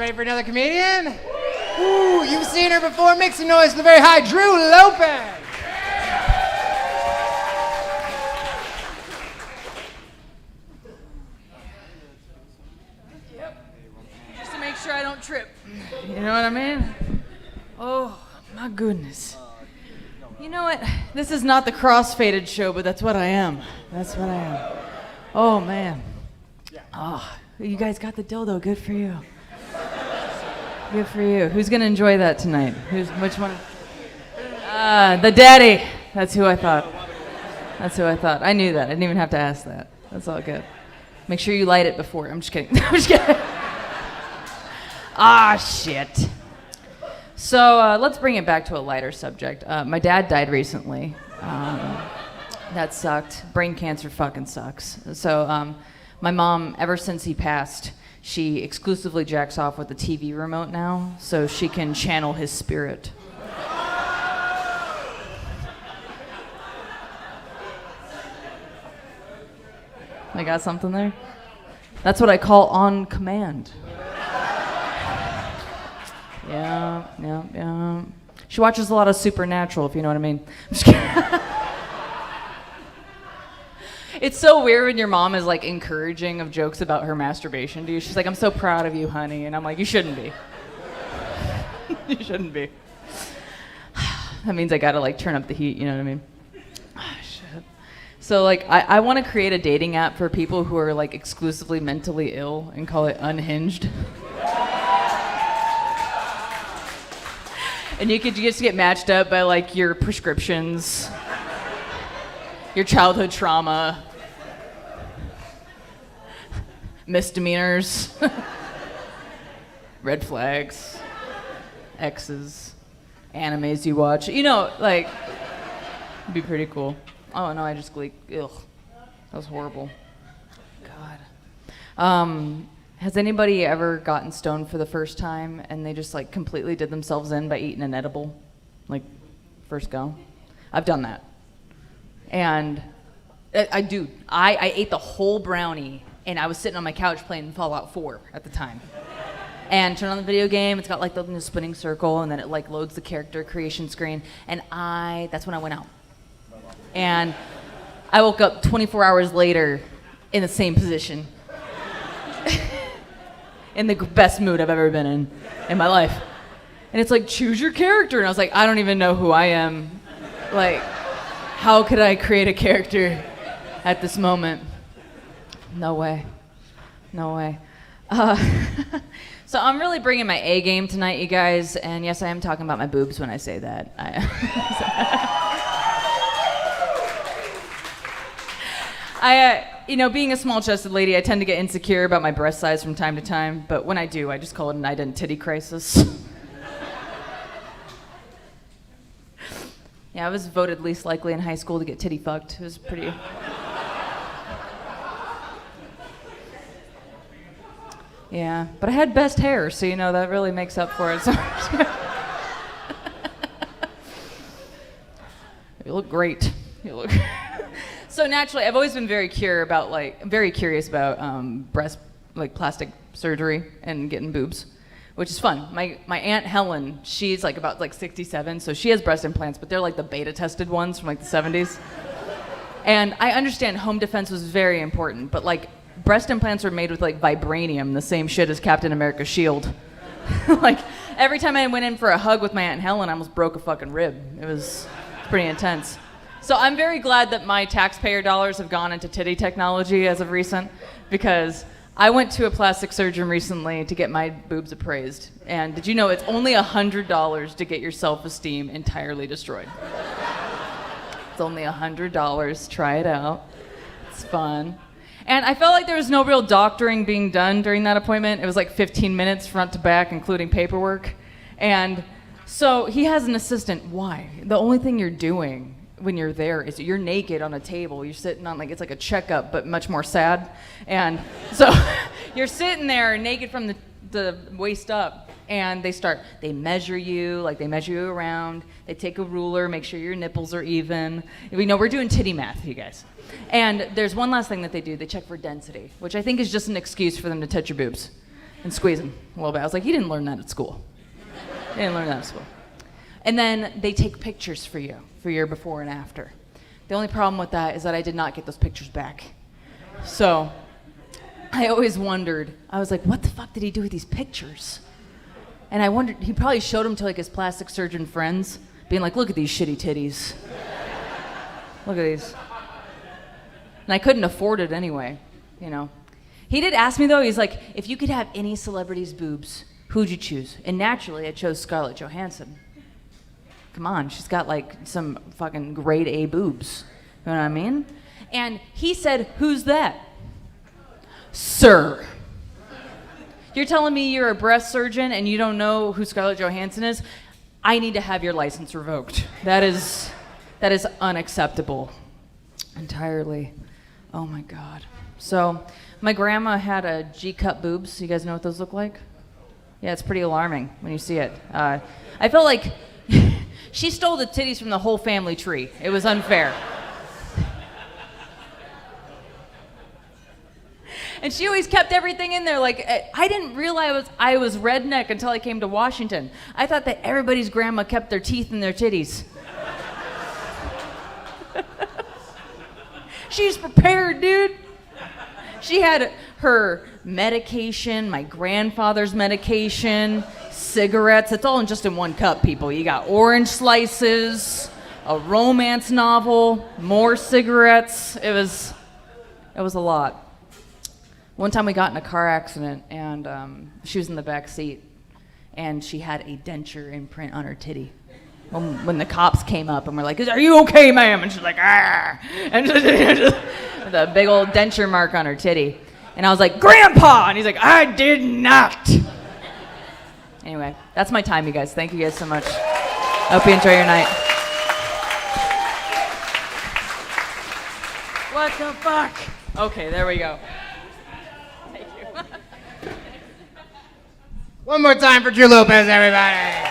ready for another comedian? Ooh, you've seen her before. Make some noise for the very high Drew Lopez. Yep. Just to make sure I don't trip. You know what I mean? Oh, my goodness. You know what? This is not the cross-faded show, but that's what I am. That's what I am. Oh, man. Oh, you guys got the dildo. Good for you. Good for you. Who's going to enjoy that tonight? Which one? The daddy. That's who I thought. That's who I thought. I knew that. I didn't even have to ask that. That's all good. Make sure you light it before. I'm just kidding. I'm just kidding. Ah, shit. So let's bring it back to a lighter subject. My dad died recently. That sucked. Brain cancer fucking sucks. So my mom, ever since he passed, she exclusively jacks off with the TV remote now so she can channel his spirit. I got something there? That's what I call on command. Yeah. She watches a lot of Supernatural, if you know what I mean. I'm just kidding. It's so weird when your mom is like encouraging of jokes about her masturbation to you. She's like, I'm so proud of you, honey. And I'm like, you shouldn't be. You shouldn't be. That means I gotta like turn up the heat, you know what I mean? Shit. So like, I wanna create a dating app for people who are like exclusively mentally ill and call it Unhinged. And you could just get matched up by like your prescriptions, your childhood trauma, misdemeanors, red flags, exes, animes you watch. You know, like, it'd be pretty cool. Oh no, I just leaked. Ugh, that was horrible. God. Has anybody ever gotten stoned for the first time and they just like completely did themselves in by eating an edible? Like, first go? I've done that. And I ate the whole brownie and I was sitting on my couch playing Fallout 4 at the time. And turn on the video game, it's got like the spinning circle and then it like loads the character creation screen. And that's when I went out. And I woke up 24 hours later in the same position. In the best mood I've ever been in my life. And it's like, choose your character. And I was like, I don't even know who I am. Like, how could I create a character at this moment? No way. No way. So I'm really bringing my A game tonight, you guys. And yes, I am talking about my boobs when I say that. You know, being a small-chested lady, I tend to get insecure about my breast size from time to time, but when I do, I just call it an identity crisis. Yeah, I was voted least likely in high school to get titty fucked. It was pretty... Yeah, but I had best hair, so you know, that really makes up for it. So you look great. You look... So naturally, I've always been very curious about breast, like plastic surgery and getting boobs, which is fun. My Aunt Helen, she's like about like 67, so she has breast implants, but they're like the beta tested ones from like the 70s. And I understand home defense was very important, but like breast implants are made with like vibranium, the same shit as Captain America's shield. Like every time I went in for a hug with my Aunt Helen, I almost broke a fucking rib. It was pretty intense. So I'm very glad that my taxpayer dollars have gone into titty technology as of recent, because I went to a plastic surgeon recently to get my boobs appraised. And did you know it's only $100 to get your self-esteem entirely destroyed? It's only $100. Try it out. It's fun. And I felt like there was no real doctoring being done during that appointment. It was like 15 minutes front to back, including paperwork. And so he has an assistant. Why? The only thing you're doing when you're there is you're naked on a table. You're sitting on like, it's like a checkup, but much more sad. And so you're sitting there naked from the waist up, and they measure you, like they measure you around. They take a ruler, make sure your nipples are even. We know we're doing titty math, you guys. And there's one last thing that they do. They check for density, which I think is just an excuse for them to touch your boobs. and squeezing a little bit. I was like, you didn't learn that at school. You didn't learn that at school. And then they take pictures for you, for your before and after. The only problem with that is that I did not get those pictures back. So I always wondered, I was like, what the fuck did he do with these pictures? And I wondered, he probably showed them to like his plastic surgeon friends, being like, look at these shitty titties. Look at these. And I couldn't afford it anyway, you know. He did ask me though, he's like, if you could have any celebrity's boobs, who'd you choose? And naturally, I chose Scarlett Johansson. Come on, she's got like some fucking grade A boobs. You know what I mean? And he said, who's that? Sir. You're telling me you're a breast surgeon and you don't know who Scarlett Johansson is? I need to have your license revoked. That is unacceptable. Entirely. Oh my God. So, my grandma had a G-cup boobs. You guys know what those look like? Yeah, it's pretty alarming when you see it. I felt like she stole the titties from the whole family tree. It was unfair. And she always kept everything in there. Like, I didn't realize I was redneck until I came to Washington. I thought that everybody's grandma kept their teeth in their titties. She's prepared, dude. She had her medication, my grandfather's medication, cigarettes. It's all just in one cup, people. You got orange slices, a romance novel, more cigarettes. It was a lot. One time we got in a car accident, and she was in the back seat, and she had a denture imprint on her titty. When the cops came up and were like, "Are you okay, ma'am?" And she's like, "Ah," and with a big old denture mark on her titty. And I was like, "Grandpa!" And he's like, "I did not." Anyway, that's my time, you guys. Thank you guys so much. I hope you enjoy your night. What the fuck? Okay, there we go. One more time for Drew Lopez, everybody.